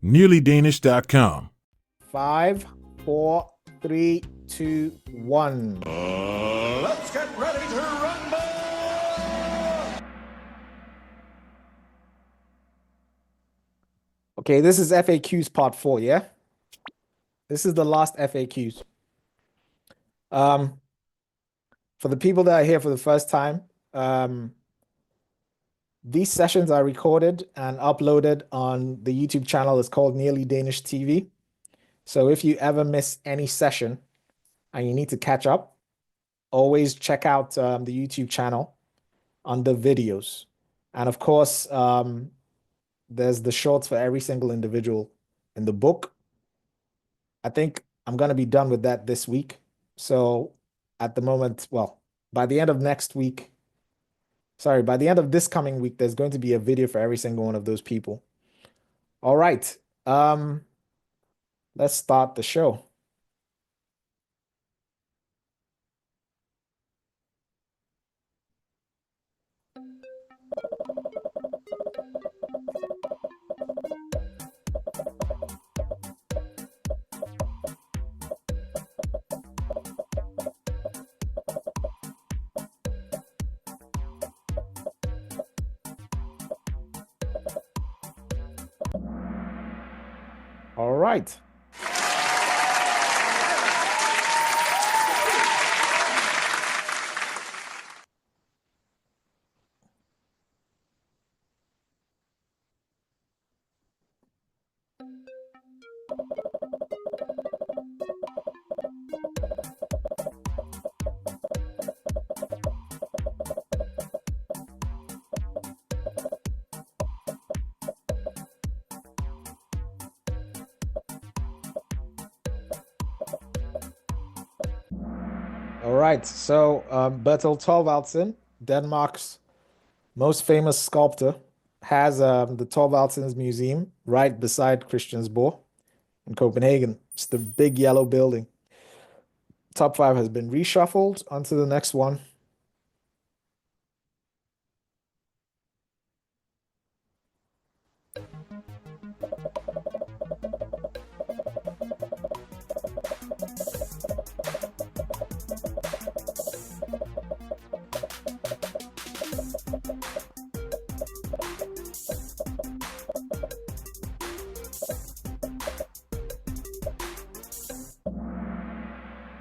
nearlydanish.com. 5, 4, 3, 2, 1. Let's get ready to rumble! Okay, this is FAQs part 4, yeah? This is the last FAQs. For the people that are here for the first time, these sessions are recorded and uploaded on the YouTube channel. It's called Nearly Danish TV. So if you ever miss any session and you need to catch up, always check out the YouTube channel under videos. And of course, there's the shorts for every single individual in the book. I think I'm going to be done with that this week. So at the moment, well, by the end of next week, sorry, by the end of this coming week, there's going to be a video for every single one of those people. All right. Let's start the show. All right. All right, so Bertel Thorvaldsen, Denmark's most famous sculptor, has the Thorvaldsens Museum right beside Christiansborg in Copenhagen. It's the big yellow building. Top 5 has been reshuffled. On to the next one.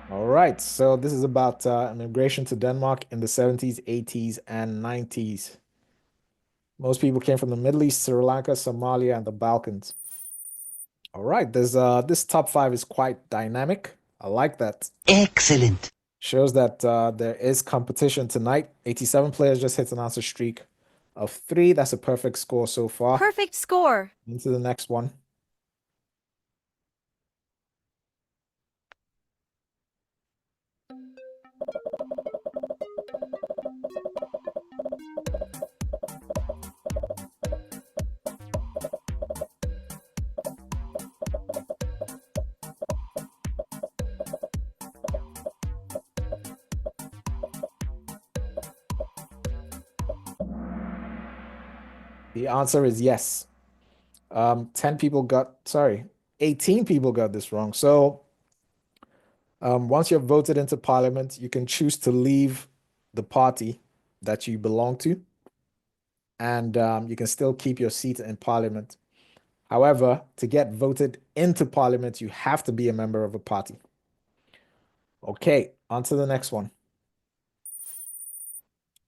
All right, so this is about immigration to Denmark in the 70s, 80s, and 90s. Most people came from the Middle East, Sri Lanka, Somalia, and the Balkans. All right, there's this top 5 is quite dynamic. I like that. Excellent. Shows that there is competition tonight. 87 players just hit an answer streak of 3. That's a perfect score so far. Perfect score. Into the next one. The answer is yes. 18 people got this wrong. So once you're voted into parliament, you can choose to leave the party that you belong to, and you can still keep your seat in parliament. However, to get voted into parliament, you have to be a member of a party. Okay, on to the next one.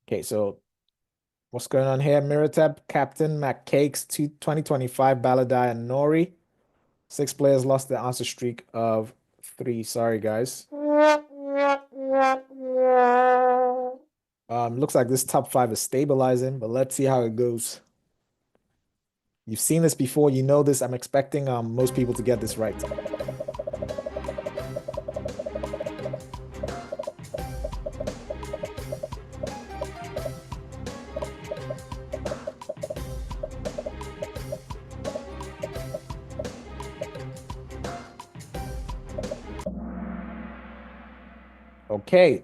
Okay, so what's going on here? Miratab, Captain, McCakes, 2025, Baladai, and Nori. 6 players lost their answer streak of 3. Sorry, guys. Looks like this top 5 is stabilizing, but let's see how it goes. You've seen this before. You know this. I'm expecting most people to get this right. Okay,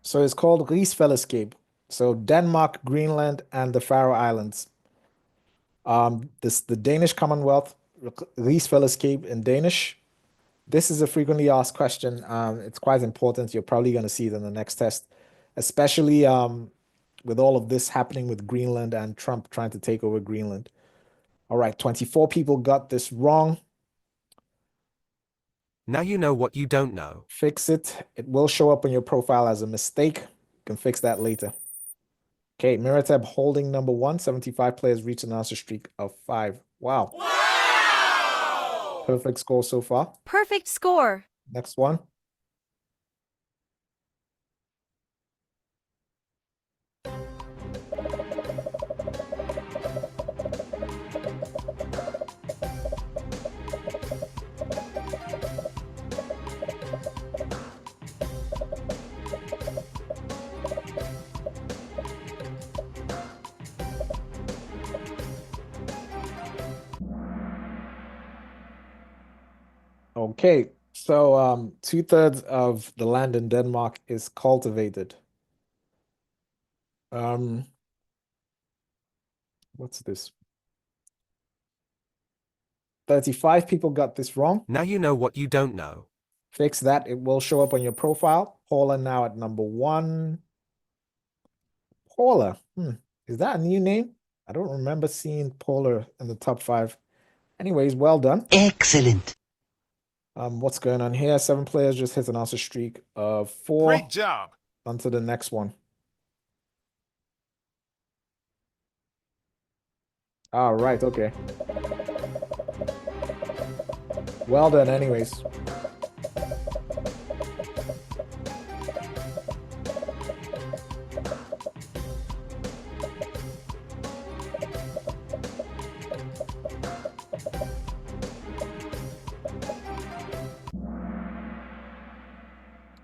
so it's called Rigsfællesskab. So Denmark, Greenland, and the Faroe Islands. The Danish Commonwealth Rigsfællesskab in Danish. This is a frequently asked question. It's quite important. You're probably going to see it in the next test, especially with all of this happening with Greenland and Trump trying to take over Greenland. All right, 24 people got this wrong. Now you know what you don't know. Fix it. It will show up on your profile as a mistake. You can fix that later. Okay, Miratab holding number 1. 75 players reach an answer streak of 5. Wow. Perfect score so far. Perfect score. Next one. Okay, so 2/3 of the land in Denmark is cultivated. What's this? 35 people got this wrong. Now you know what you don't know. Fix that. It will show up on your profile. Paula now at number 1. Paula. Is that a new name? I don't remember seeing Paula in the top 5. Anyways, well done. Excellent. What's going on here? 7 players just hit an answer streak of 4. Great job. On to the next one. All right, okay. Well done anyways.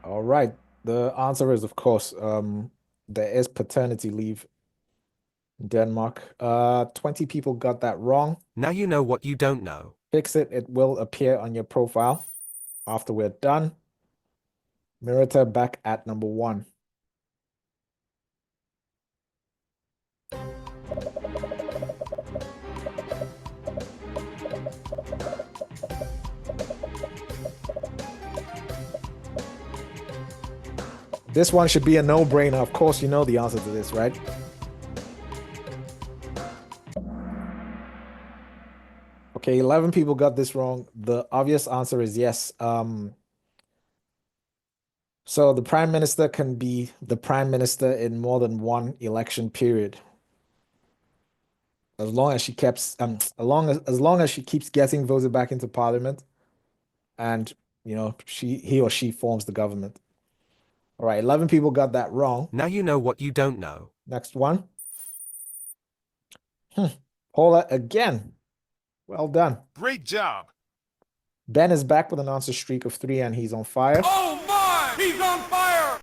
All right. The answer is, of course, there is paternity leave in Denmark. 20 people got that wrong. Now you know what you don't know. Fix it. It will appear on your profile after we're done. Mirata back at number 1. This one should be a no-brainer. Of course, you know the answer to this, right? Okay, 11 people got this wrong. The obvious answer is yes. So the prime minister can be the prime minister in more than one election period. As long as she keeps as long as she keeps getting voted back into parliament and he or she forms the government. All right, 11 people got that wrong. Now you know what you don't know. Next one. Paula again. Well done. Great job. Ben is back with an answer streak of 3 and he's on fire. Oh my! He's on fire!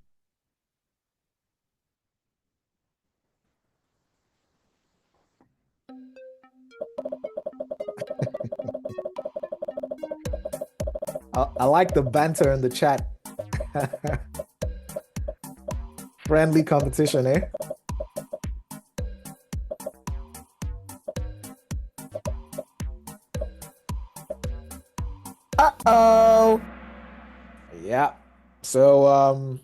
I like the banter in the chat. Friendly competition, eh? Uh-oh. Yeah. So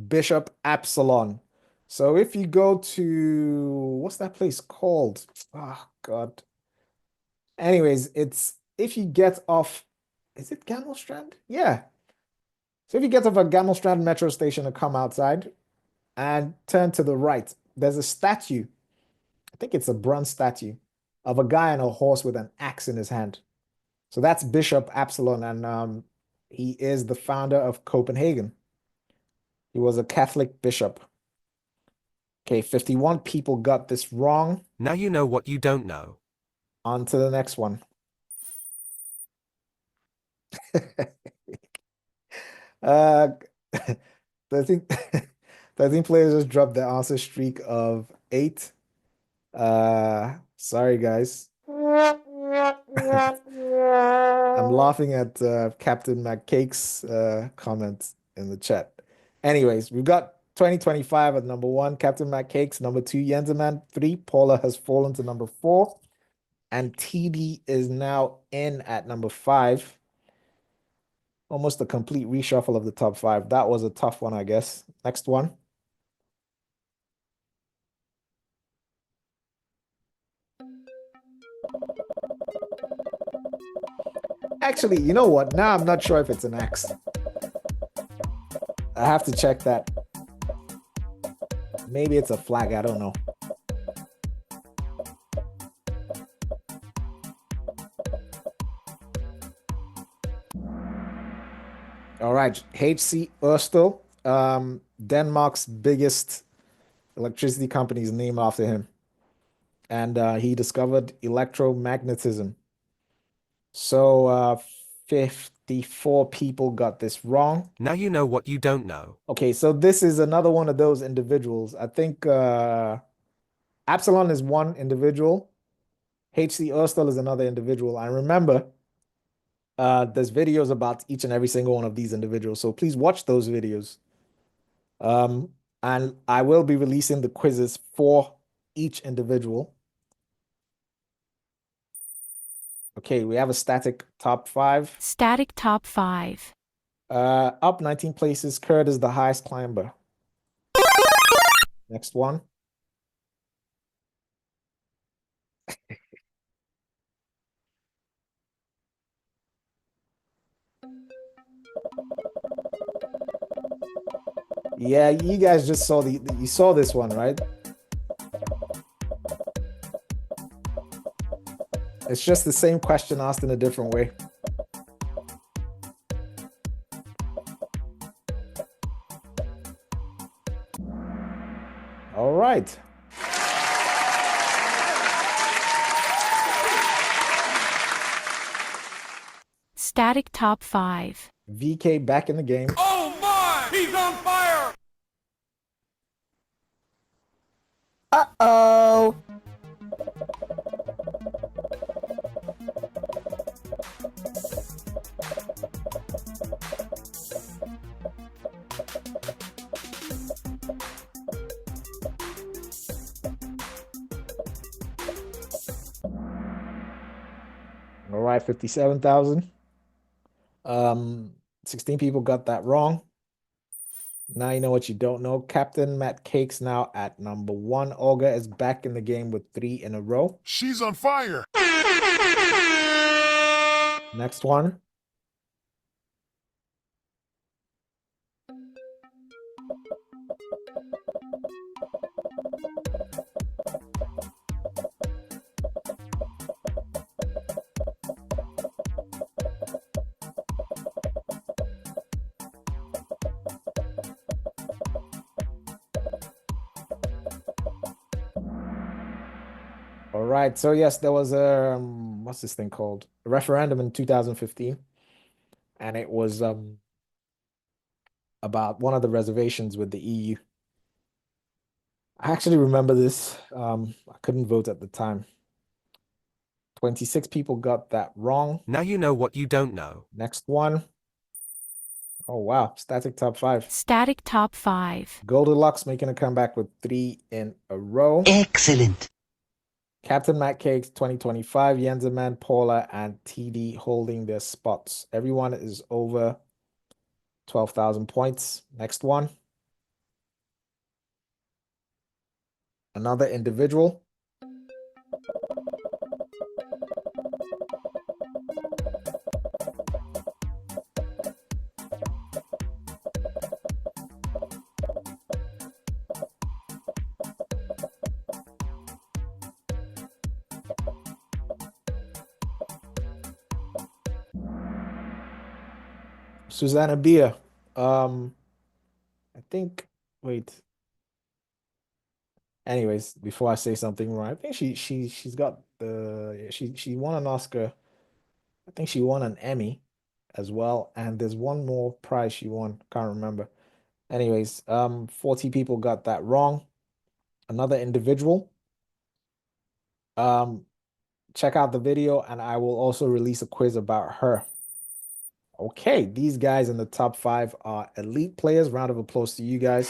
Bishop Absalon. So if you go to what's that place called? Oh God. Anyways, it's if you get off, is it Gammelstrand? Yeah. So if you get off at Gammelstrand metro station and come outside and turn to the right, there's a statue. I think it's a bronze statue of a guy on a horse with an axe in his hand. So that's Bishop Absalon, and he is the founder of Copenhagen. He was a Catholic bishop. Okay, 51 people got this wrong. Now you know what you don't know. On to the next one. 13, 13 players just dropped their answer streak of 8. Sorry, guys. I'm laughing at Captain McCake's comment in the chat. Anyways, we've got 2025 at number 1, Captain McCakes. Number 2, Yenderman. 3, Paula has fallen to number 4. And TD is now in at number 5. Almost a complete reshuffle of the top 5. That was a tough one, I guess. Next one. Actually, you know what? Now I'm not sure if it's an X. I have to check that. Maybe it's a flag. I don't know. All right. H.C. Ørsted, Denmark's biggest electricity company, is named after him. And he discovered electromagnetism. So 54 people got this wrong. Now you know what you don't know. Okay, so this is another one of those individuals. I think Absalon is one individual. H.C. Ørsted is another individual. I remember there's videos about each and every single one of these individuals. So please watch those videos. And I will be releasing the quizzes for each individual. Okay, we have a static top 5. Static top 5. Up 19 places, Kurt is the highest climber. Next one. Yeah, you guys just saw you saw this one, right? It's just the same question asked in a different way. All right. Static top 5. VK back in the game. Oh my! He's on fire! Uh-oh. All right, 57,000. 16 people got that wrong. Now you know what you don't know. Captain Matt Cakes now at number 1. Olga is back in the game with 3 in a row. She's on fire! Next one. All right. So yes, there was a what's this thing called? A referendum in 2015, and it was about one of the reservations with the EU. I actually remember this. I couldn't vote at the time. 26 people got that wrong. Now you know what you don't know. Next one. Oh wow, static top 5. Static top 5. Goldilocks making a comeback with 3 in a row. Excellent. Captain Matt Cakes 2025, Yenserman, Paula, and TD holding their spots. Everyone is over 12,000 points. Next one. Another individual. Susanna Beer. I think, wait. Anyways, before I say something wrong, I think she's got she won an Oscar. I think she won an Emmy as well, and there's one more prize she won. Can't remember. Anyways, 40 people got that wrong. Another individual. Check out the video, and I will also release a quiz about her. Okay, these guys in the top 5 are elite players. Round of applause to you guys.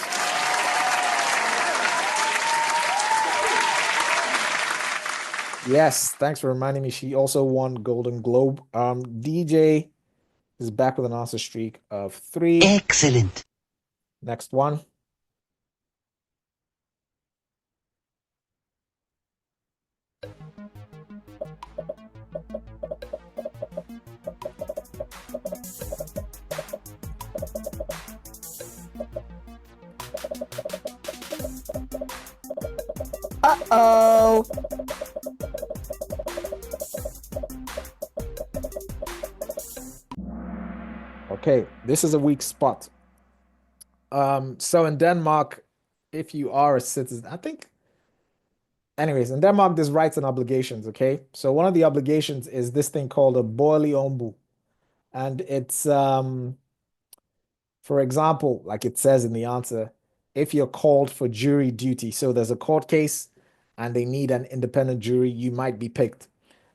Yes, thanks for reminding me. She also won Golden Globe. DJ is back with an answer streak of 3. Excellent. Next one. Uh-oh. Okay, this is a weak spot. So in Denmark, if you are a citizen, I think, anyways, in Denmark, there's rights and obligations, okay? So one of the obligations is this thing called a bolig ombud. And it's, for example, like it says in the answer, if you're called for jury duty, so there's a court case and they need an independent jury, you might be picked.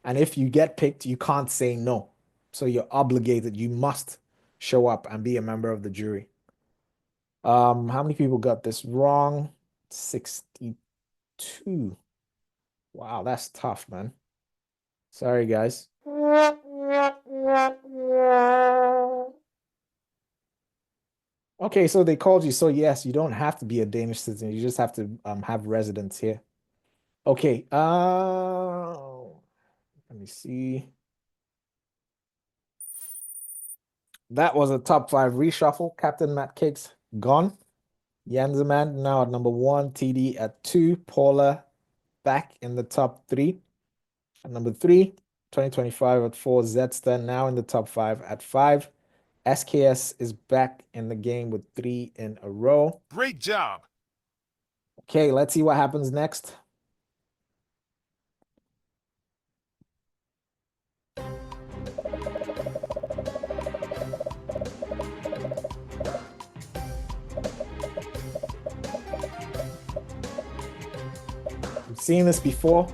And if you get picked, you can't say no. So you're obligated, you must show up and be a member of the jury. How many people got this wrong? 62. Wow, that's tough, man. Sorry, guys. Okay, so they called you. So yes, you don't have to be a Danish citizen. You just have to have residence here. Okay. Let me see. That was a top 5 reshuffle. Captain Matt Cakes gone. Yanzaman now at number 1. TD at 2. Paula back in the top 3. At number 3. 2025 at 4. Zedster now in the top 5 at 5. SKS is back in the game with 3 in a row. Great job. Okay, let's see what happens next. We've seen this before.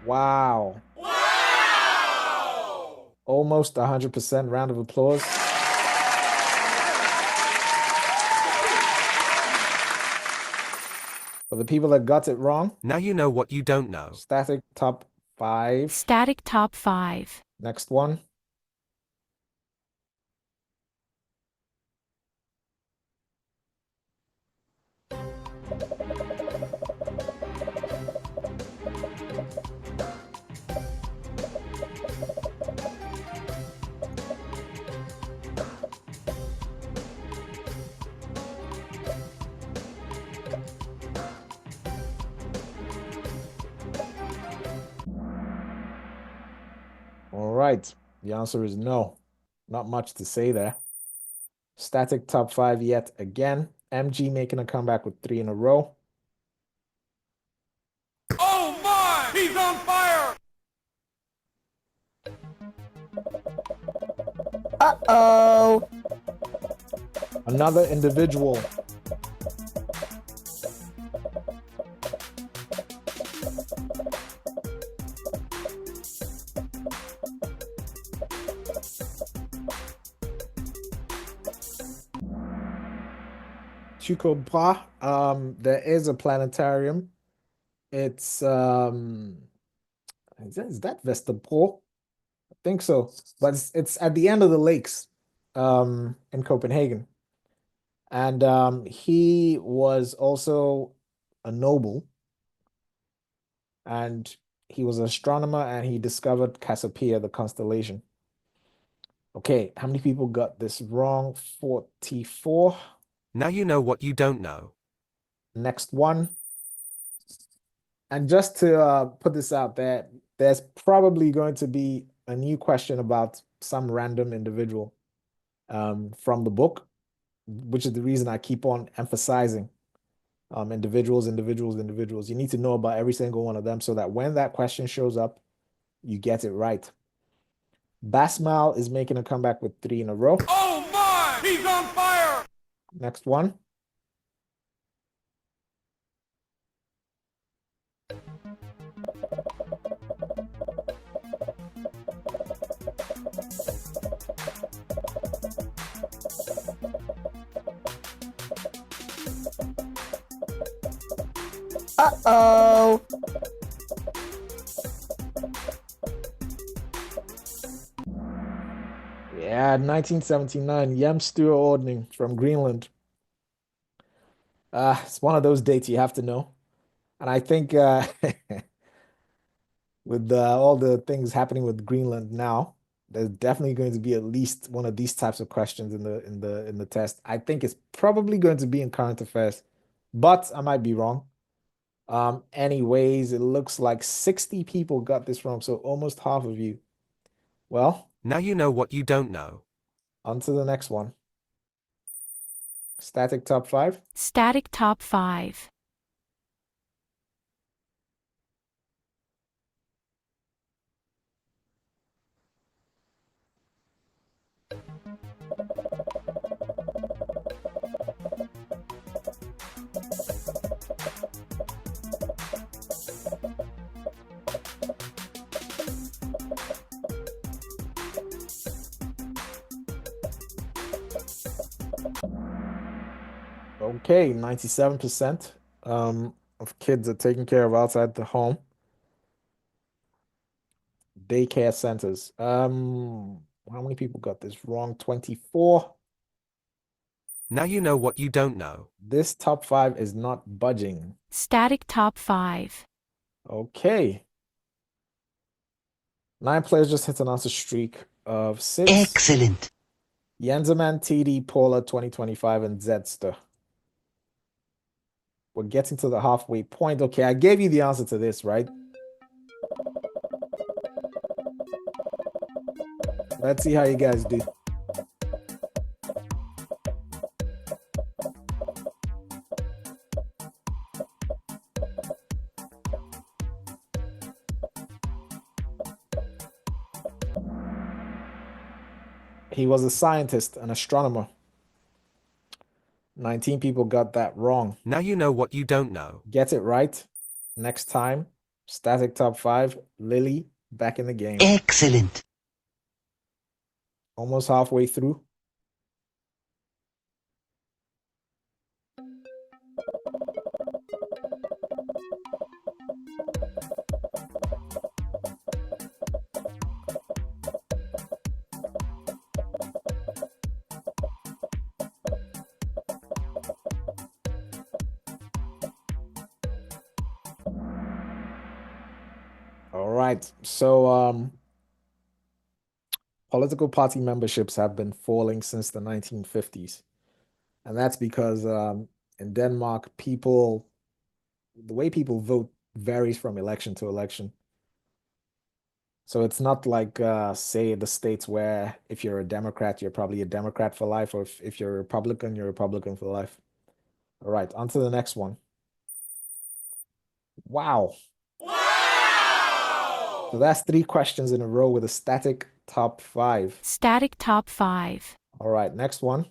Wow. Almost 100%. Round of applause. For the people that got it wrong, Now you know what you don't know. static top 5. Static top 5. Next one. All right. The answer is no. Not much to say there. Static top 5 yet again. MG making a comeback with 3 in a row. Oh my! He's on fire! Uh-oh. Another individual. Tycho Brahe. There is a planetarium. It's is that Vesterbro? I think so. But it's at the end of the lakes in Copenhagen. And he was also a noble. And he was an astronomer and he discovered Cassiopeia, the constellation. Okay, how many people got this wrong? 44. Now you know what you don't know. Next one. And just to put this out there, there's probably going to be a new question about some random individual from the book, which is the reason I keep on emphasizing individuals. You need to know about every single one of them so that when that question shows up, you get it right. Basmal is making a comeback with 3 in a row. Oh my! He's on fire! Next one. Uh-oh. Yeah, 1979, Hjemstyreordning from Greenland. It's one of those dates you have to know. And I think with all the things happening with Greenland now, there's definitely going to be at least one of these types of questions in the test. I think it's probably going to be in current affairs, but I might be wrong. Anyways, it looks like 60 people got this wrong, so almost half of you. Well, Now you know what you don't know. on to the next one. Static top 5. Static top 5. Okay, 97% of kids are taken care of outside the home. Daycare centers. How many people got this wrong? 24. Now you know what you don't know. This top 5 is not budging. Static top 5. Okay. 9 players just hit an answer streak of 6. Excellent. Yenzeman, TD, Paula, 2025, and Zedster. We're getting to the halfway point. Okay, I gave you the answer to this, right? Let's see how you guys do. He was a scientist, an astronomer. 19 people got that wrong. Now you know what you don't know. Get it right. Next time, static top 5, Lily, back in the game. Excellent. Almost halfway through. All right. So, political party memberships have been falling since the 1950s. And that's because in Denmark, the way people vote varies from election to election. So it's not like, say, the states where if you're a Democrat, you're probably a Democrat for life, or if you're a Republican, you're a Republican for life. All right, on to the next one. Wow. So that's 3 questions in a row with a static top 5. Static top 5. All right, next one.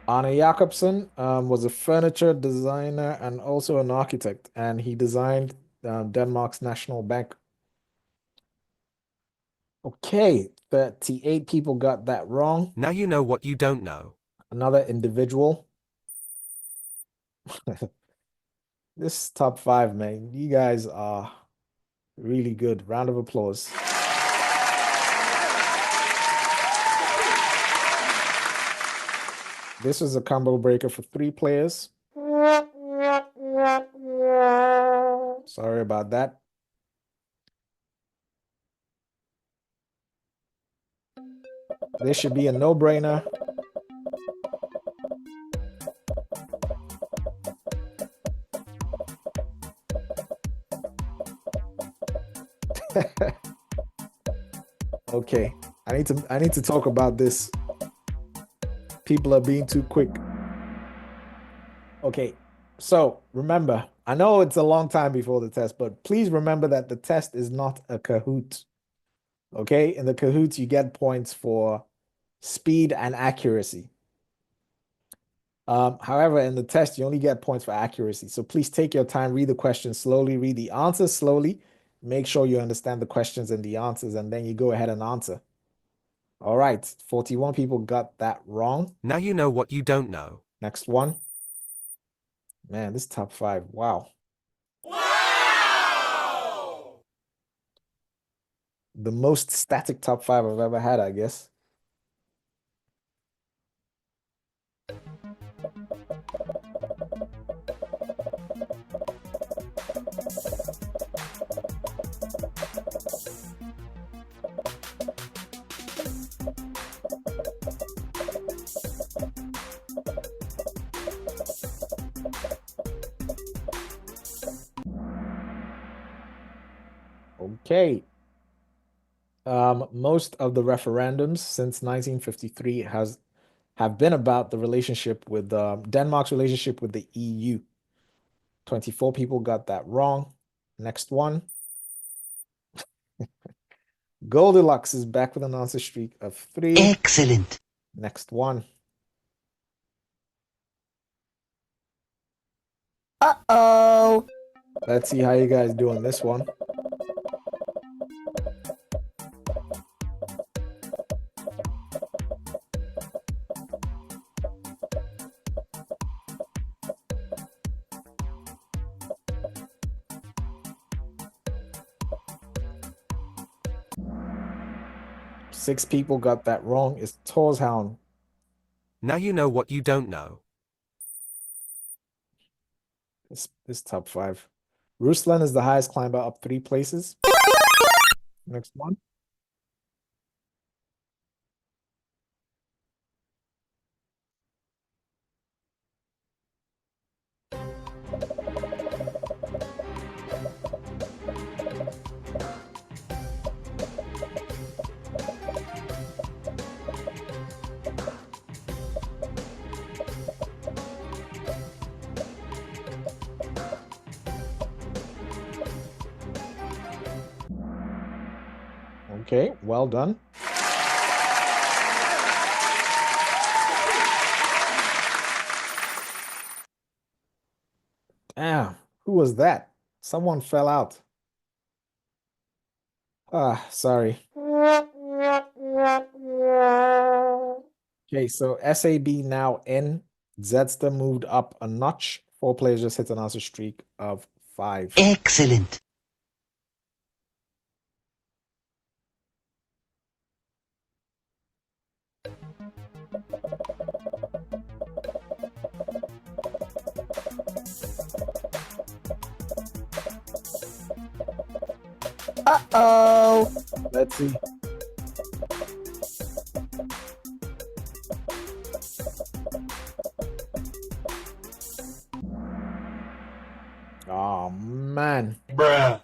Arne Jacobsen was a furniture designer and also an architect, and he designed Denmark's national bank. Okay, 38 people got that wrong. Now you know what you don't know. Another individual. This top 5, man, you guys are really good. Round of applause. This was a combo breaker for 3 players. Sorry about that. This should be a no-brainer. Okay, I need to talk about this. People are being too quick. Okay, so remember, I know it's a long time before the test, but please remember that the test is not a Kahoot. Okay? In the Kahoots, you get points for speed and accuracy. However, in the test, you only get points for accuracy. So please take your time, read the questions slowly, read the answers slowly. Make sure you understand the questions and the answers, and then you go ahead and answer. All right, 41 people got that wrong. Now you know what you don't know. Next one. Man, this top 5. Wow. The most static top 5 I've ever had, I guess. Okay. Most of the referendums since 1953 have been about the relationship with Denmark's relationship with the EU. 24 people got that wrong. Next one. Goldilocks is back with an answer streak of 3. Excellent. Next one. Uh-oh. Let's see how you guys do on this one. Six people got that wrong. It's Torshavn. Now you know what you don't know. This top 5. Ruslan is the highest climber, up 3 places. Next one. Okay, well done. Damn, who was that? Someone fell out. Ah, sorry. Okay, so SAB now in. Zedster moved up a notch. 4 players just hit an answer streak of 5. Excellent. Uh-oh. Let's see. Oh, man. Bruh.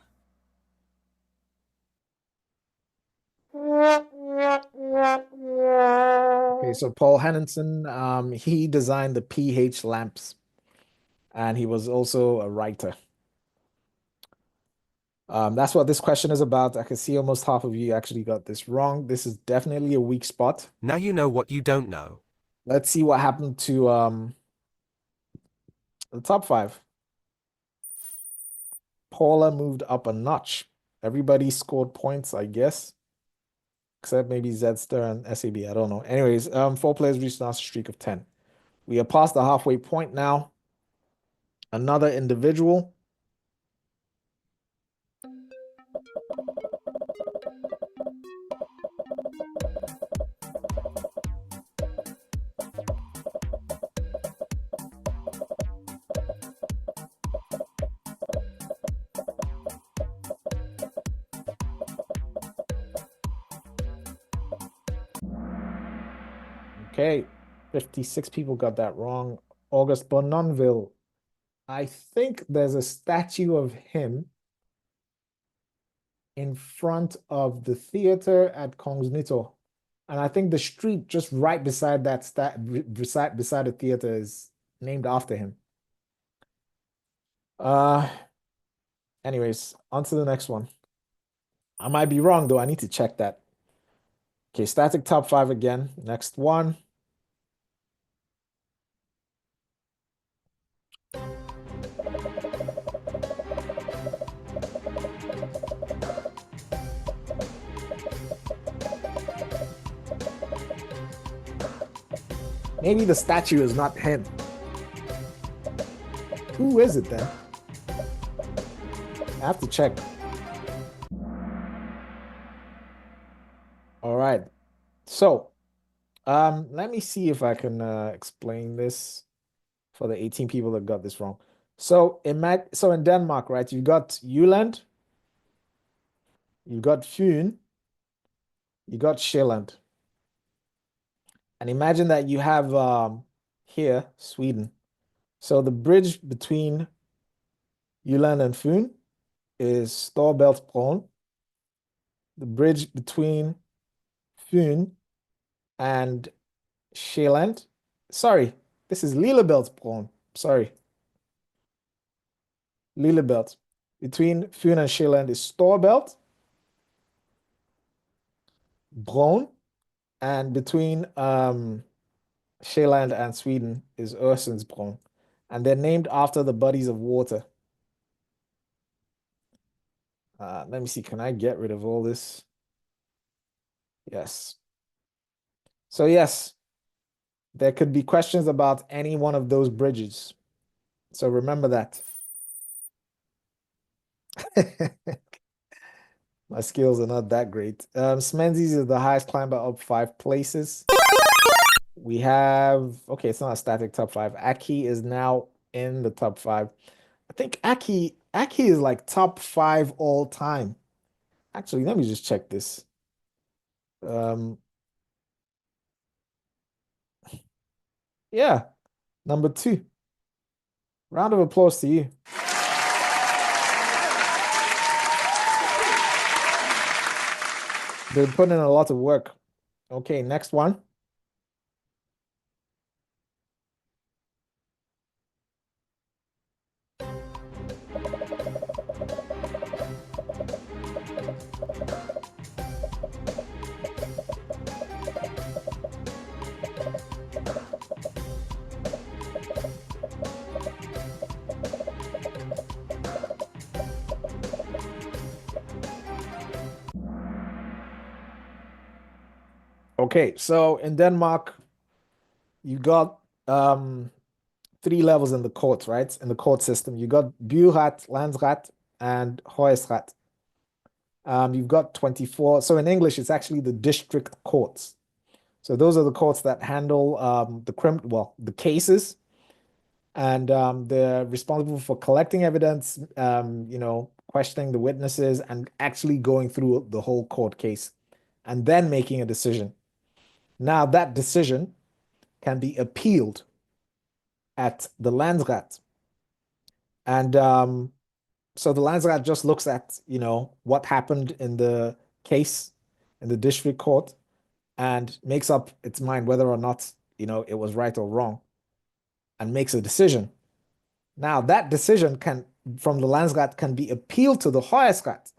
Okay, so Paul Henningsen, he designed the pH lamps, and he was also a writer. That's what this question is about. I can see almost half of you actually got this wrong. This is definitely a weak spot. Now you know what you don't know. Let's see what happened to the top 5. Paula moved up a notch. Everybody scored points, I guess. Except maybe Zedster and SAB. I don't know. Anyways, 4 players reached an answer streak of 10. We are past the halfway point now. Another individual. Okay, 56 people got that wrong. August Bononville. I think there's a statue of him in front of the theater at Kongsnyttor. And I think the street just right beside that beside the theater is named after him. Uh, anyways, on to the next one. I might be wrong though. I need to check that. Okay, static top 5 again. Next one. Maybe the statue is not him. Who is it then? I have to check. All right. So, let me see if I can explain this for the 18 people that got this wrong. So in Denmark, right, you got Jylland, you got Fyn, you got Sjælland. And imagine that you have here Sweden. So the bridge between Jylland and Fyn is Storebæltsbroen. The bridge between Fyn and Sjælland. Sorry, this is Lillebæltsbroen. Sorry. Lillebælt. Between Fyn and Sjælland is Storebæltsbroen. And between Sjælland and Sweden is Øresundsbroen. And they're named after the bodies of water. Let me see, can I get rid of all this? Yes. So yes, there could be questions about any one of those bridges. So remember that. My skills are not that great. Smenzies is the highest climber up 5 places. We have, okay, it's not a static top 5. Aki is now in the top 5. I think Aki is like top 5 all time. Actually, let me just check this. Yeah, number 2. Round of applause to you. They're putting in a lot of work. Okay, next one. Okay, so in Denmark, you got 3 levels in the courts, right? In the court system. You got Byret, Landsret, and Højesteret. You've got 24. So in English, it's actually the district courts. So those are the courts that handle the cases, and they're responsible for collecting evidence, questioning the witnesses, and actually going through the whole court case, and then making a decision. Now that decision can be appealed at the Landsret. And so the Landsret just looks at, what happened in the case in the district court and makes up its mind whether or not, it was right or wrong, and makes a decision. Now that decision from the Landsret can be appealed to the Højesteret,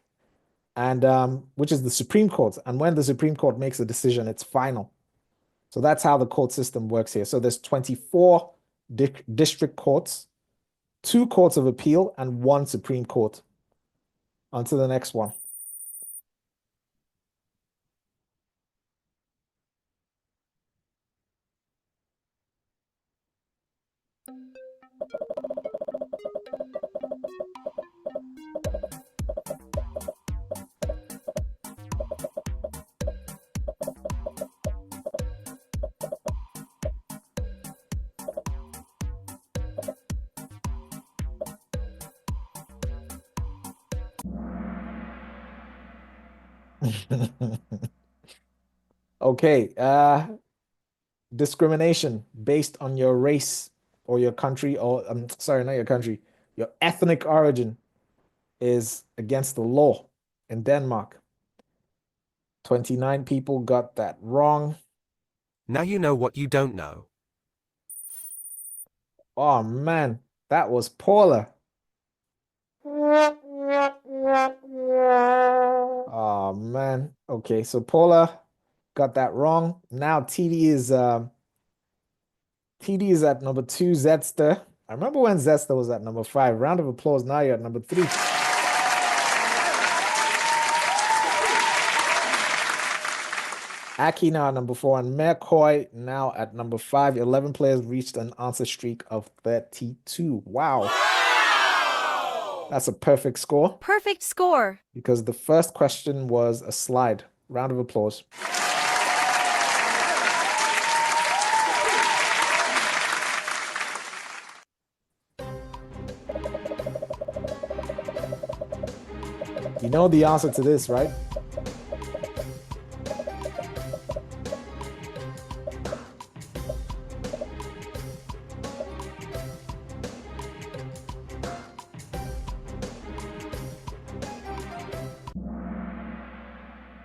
and which is the Supreme Court. And when the Supreme Court makes a decision, it's final. So that's how the court system works here. So there's 24 district courts, 2 courts of appeal, and 1 Supreme Court. On to the next one. Okay, discrimination based on your race or your country, or sorry, not your country, your ethnic origin is against the law in Denmark. 29 people got that wrong. Now you know what you don't know. Oh man, that was Paula. Oh man. Okay, so Paula got that wrong. Now TD is at number 2, Zedster. I remember when Zedster was at number 5. Round of applause. Now you're at number 3. Aki now at number 4, and McCoy now at number 5. 11 players reached an answer streak of 32. Wow. That's a perfect score Perfect score. because the first question was a slide. Round of applause. You know the answer to this, right?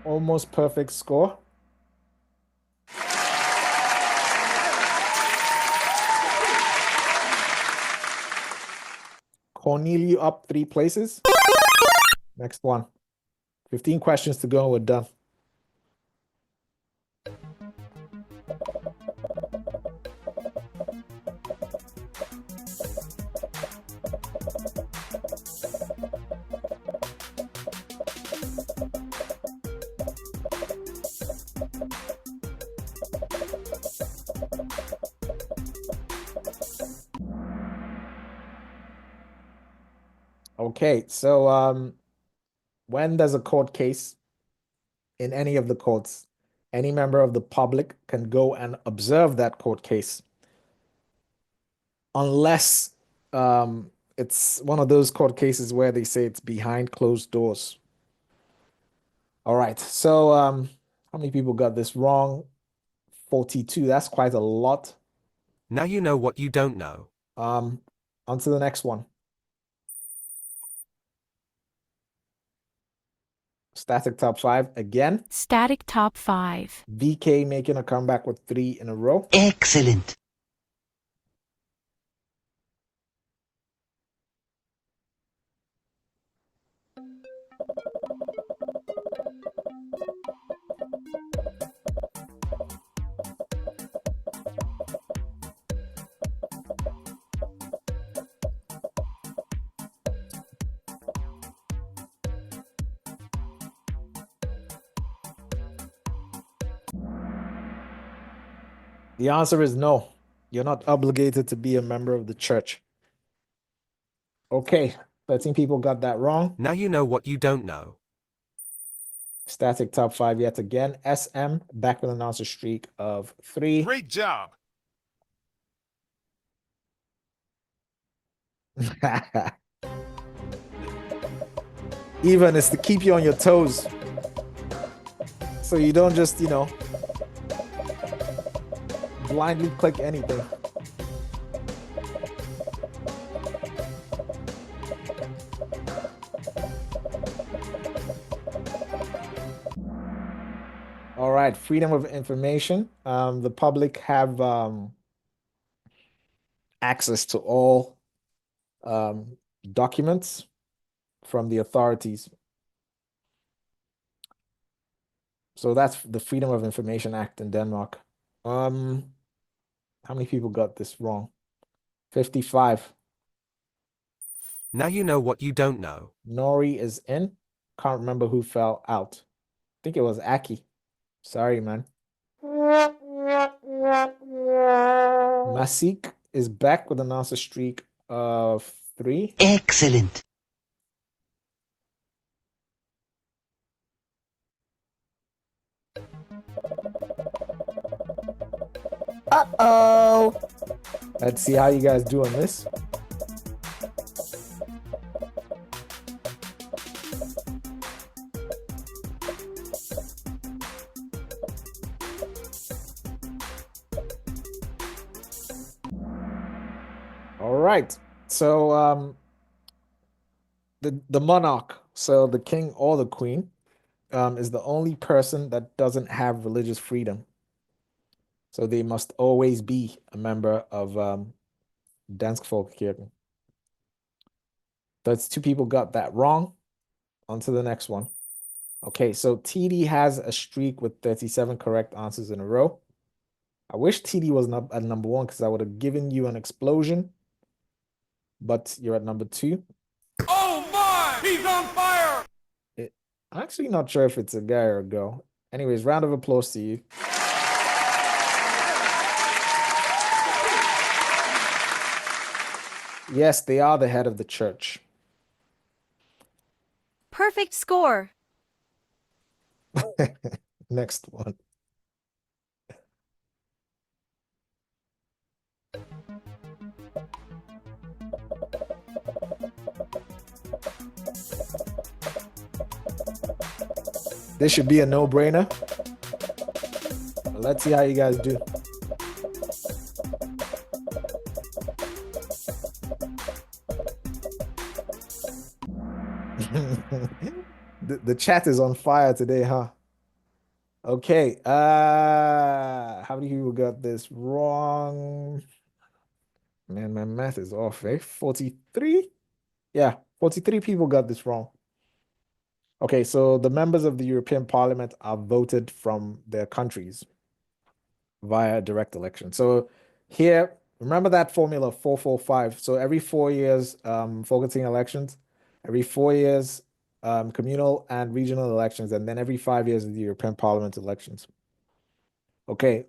Almost perfect score. Cornelia up 3 places. Next one. 15 questions to go and we're done. Okay, so when there's a court case in any of the courts, any member of the public can go and observe that court case. Unless it's one of those court cases where they say it's behind closed doors. All right, so how many people got this wrong? 42. That's quite a lot. Now you know what you don't know. On to the next one. Static top 5 again. Static top 5. VK making a comeback with 3 in a row. Excellent. The answer is no. You're not obligated to be a member of the church. Okay, 13 people got that wrong. Now you know what you don't know. Static top 5 yet again. SM back with an answer streak of 3. Great job. Even is to keep you on your toes. So you don't just, blindly click anything. All right, freedom of information. The public have access to all documents from the authorities. So that's the Freedom of Information Act in Denmark. How many people got this wrong? 55. Now you know what you don't know. Nori is in. Can't remember who fell out. I think it was Aki. Sorry, man. Masik is back with an answer streak of 3. Excellent. Uh-oh. Let's see how you guys do on this. All right. So the monarch, so the king or the queen, is the only person that doesn't have religious freedom. So they must always be a member of Dansk Folkekirken. 32 people got that wrong. On to the next one. Okay, so TD has a streak with 37 correct answers in a row. I wish TD was not at number 1 because I would have given you an explosion, but you're at number 2. Oh my! He's on fire! I'm actually not sure if it's a guy or a girl. Anyways, round of applause to you. Yes, they are the head of the church. Perfect score. Next one. This should be a no-brainer. Let's see how you guys do. The chat is on fire today, huh? Okay, how many people got this wrong? Man, my math is off, eh? 43? Yeah, 43 people got this wrong. Okay, so the members of the European Parliament are voted from their countries via direct election. So here, remember that formula 4-4-5. So every 4 years, focusing elections, every 4 years, communal and regional elections, and then every 5 years the European Parliament elections. Okay,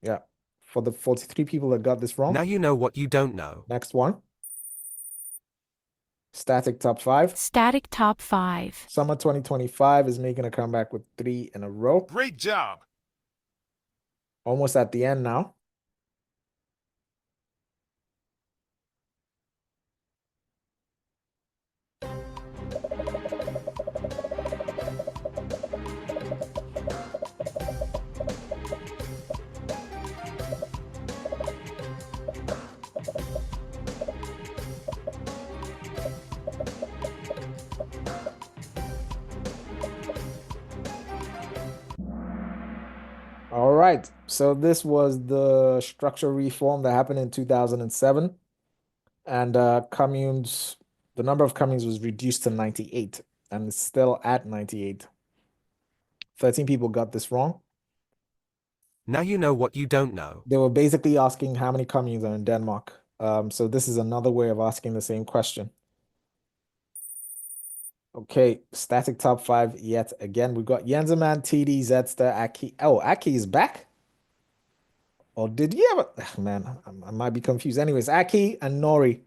yeah. For the 43 people that got this wrong, Now you know what you don't know. next one. Static top 5. Static top 5. Summer 2025 is making a comeback with 3 in a row. Great job! Almost at the end now. All right, so this was the structural reform that happened in 2007, and communes, the number of communes was reduced to 98, and it's still at 98. 13 people got this wrong. Now you know what you don't know. They were basically asking how many communes are in Denmark. So this is another way of asking the same question. Okay, static top 5 yet again. We've got Jensemann, TD, Zedster, Aki. Oh, Aki is back? Or did you ever? Man, I might be confused. Anyways, Aki and Nori.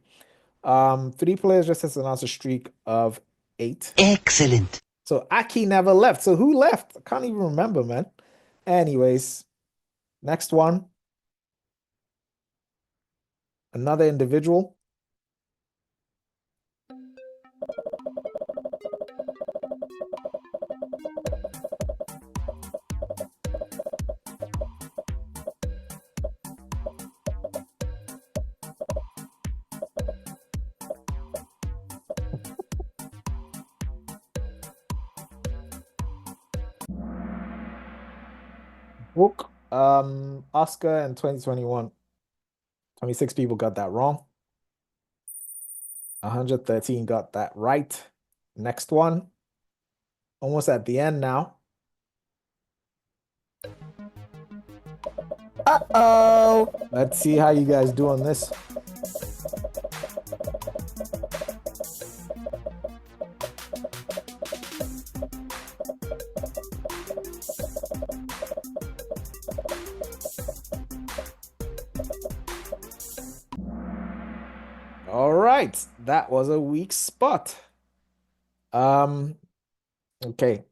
3 players just has an answer streak of 8. Excellent. So Aki never left. So who left? I can't even remember, man. Anyways, next one. Another individual. Book, Oscar in 2021. 26 people got that wrong. 113 got that right. Next one. Almost at the end now. Uh-oh. Let's see how you guys do on this. All right, that was a weak spot. Okay.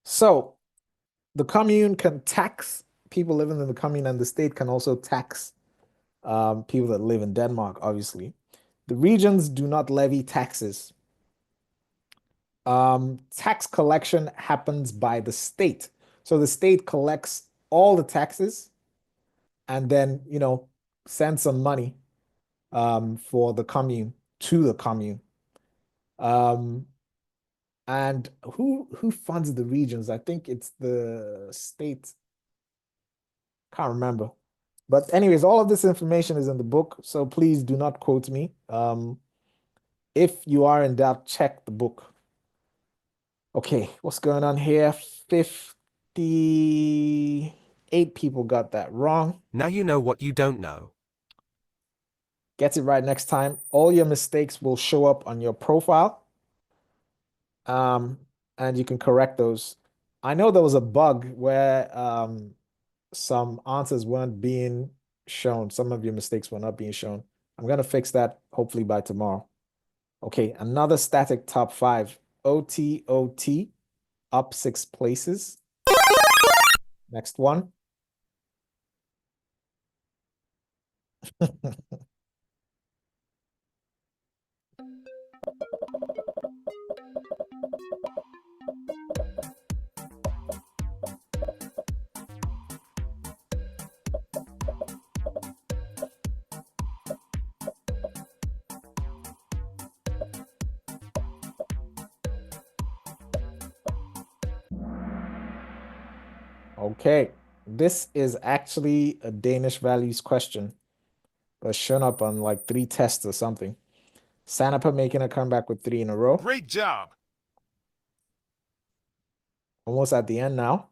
So the commune can tax people living in the commune, and the state can also tax people that live in Denmark, obviously. The regions do not levy taxes. Tax collection happens by the state. So the state collects all the taxes and then, sends some money for the commune to the commune. And who funds the regions? I think it's the state. Can't remember. But anyways, all of this information is in the book, so please do not quote me. If you are in doubt, check the book. Okay, what's going on here? 58 people got that wrong. Now you know what you don't know. Gets it right next time. All your mistakes will show up on your profile. And you can correct those. I know there was a bug where some answers weren't being shown. Some of your mistakes were not being shown. I'm gonna fix that hopefully by tomorrow. Okay, another static top 5. OTOT, up 6 places. Next one. Okay, this is actually a Danish values question that's shown up on like 3 tests or something. Sanapa making a comeback with 3 in a row. Great job. Almost at the end now.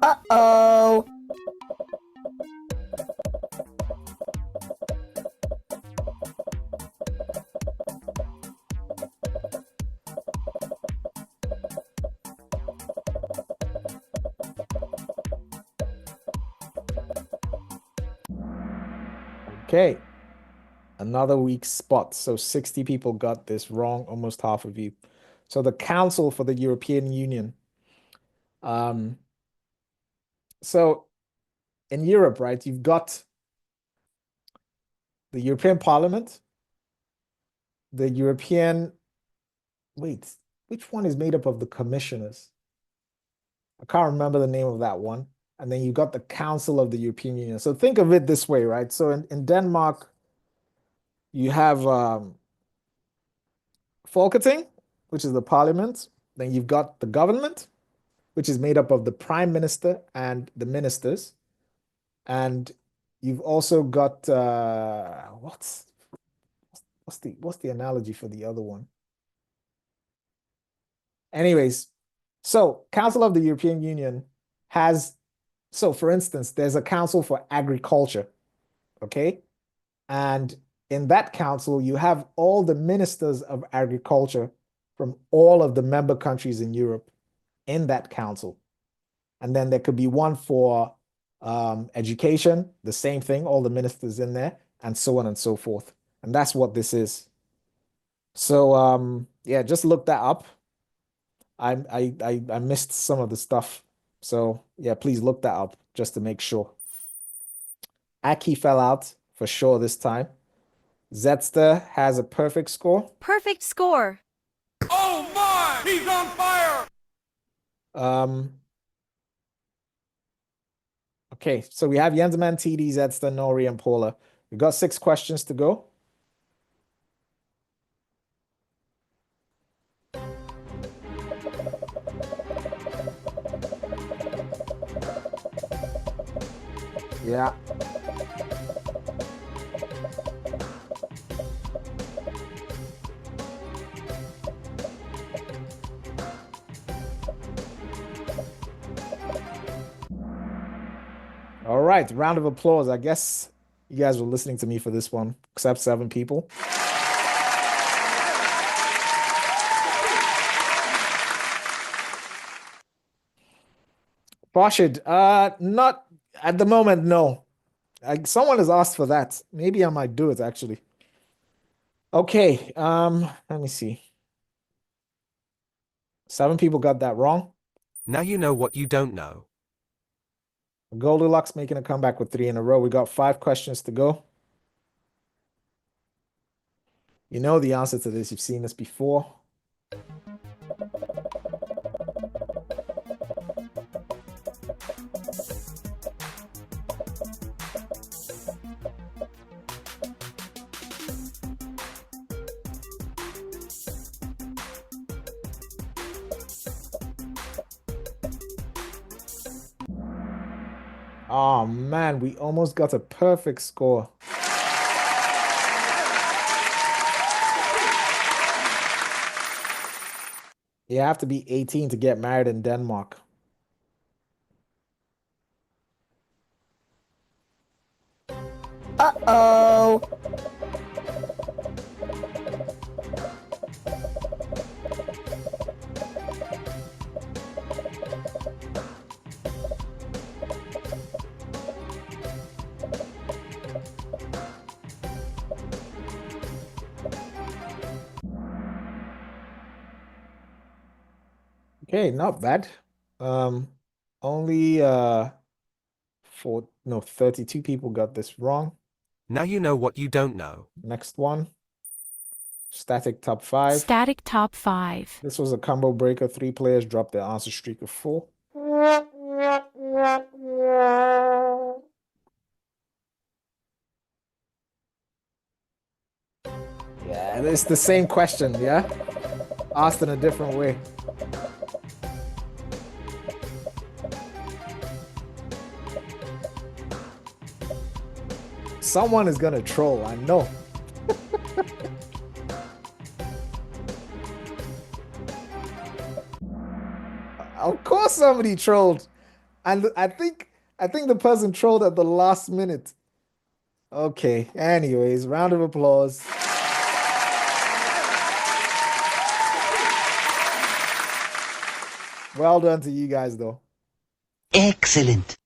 Uh-oh. Okay, another weak spot. So 60 people got this wrong, almost half of you. So the Council for the European Union. So in Europe, right, you've got the European Parliament, the European, wait, which one is made up of the commissioners? I can't remember the name of that one. And then you've got the Council of the European Union. So think of it this way, right? So in Denmark, you have Folketing, which is the parliament. Then you've got the government, which is made up of the prime minister and the ministers. And you've also got what's the analogy for the other one? Anyways, so Council of the European Union has, so for instance, there's a Council for Agriculture, okay? And in that council, you have all the ministers of agriculture from all of the member countries in Europe in that council. And then there could be one for education, the same thing, all the ministers in there, and so on and so forth. And that's what this is. So yeah, just look that up. I missed some of the stuff. So yeah, please look that up just to make sure. Aki fell out for sure this time. Zetster has a perfect score. Perfect score. Oh my! He's on fire! Okay, so we have Jensemann, TD, Zetster, Nori, and Paula. We've got 6 questions to go. Yeah. All right, round of applause. I guess you guys were listening to me for this one, except 7 people. Rashid, not at the moment, no. Someone has asked for that. Maybe I might do it actually. Okay, let me see. 7 people got that wrong. Now you know what you don't know. Goldilocks making a comeback with 3 in a row. We got 5 questions to go. You know the answer to this. You've seen this before. Oh man, we almost got a perfect score. You have to be 18 to get married in Denmark. Uh-oh. Okay, not bad. Only 32 people got this wrong. Now you know what you don't know. Next one. Static top 5. Static top 5. This was a combo breaker. 3 players dropped their answer streak of 4. Yeah, it's the same question, yeah? Asked in a different way. Someone is gonna troll, I know. Of course somebody trolled. And I think the person trolled at the last minute. Okay, anyways, round of applause. Well done to you guys though. Excellent.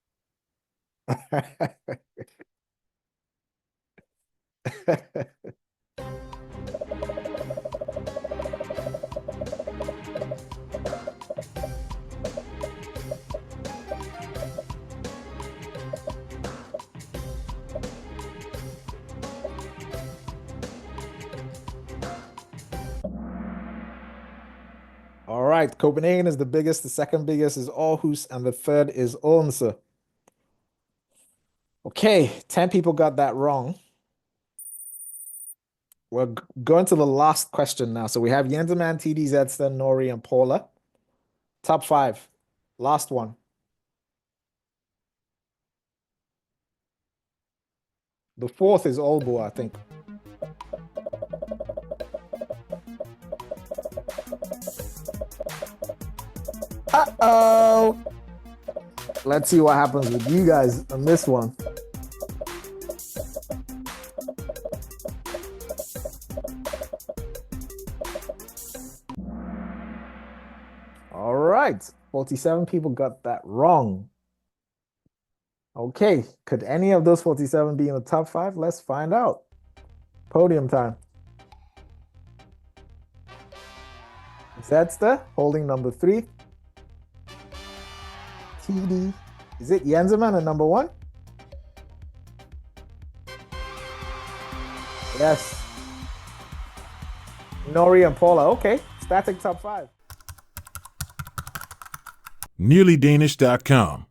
All right, Copenhagen is the biggest, the second biggest is Aarhus, and the third is Odense. Okay, 10 people got that wrong. We're going to the last question now. So we have Jensemann, TD Zedster, Nori, and Paula. Top 5. Last one. The fourth is Olbo, I think. Uh-oh. Let's see what happens with you guys on this one. All right, 47 people got that wrong. Okay, could any of those 47 be in the top 5? Let's find out. Podium time. Zedster holding number 3. TD. Is it Jensemann at number 1? Yes. Nori and Paula. Okay. Static top 5. NearlyDanish.com.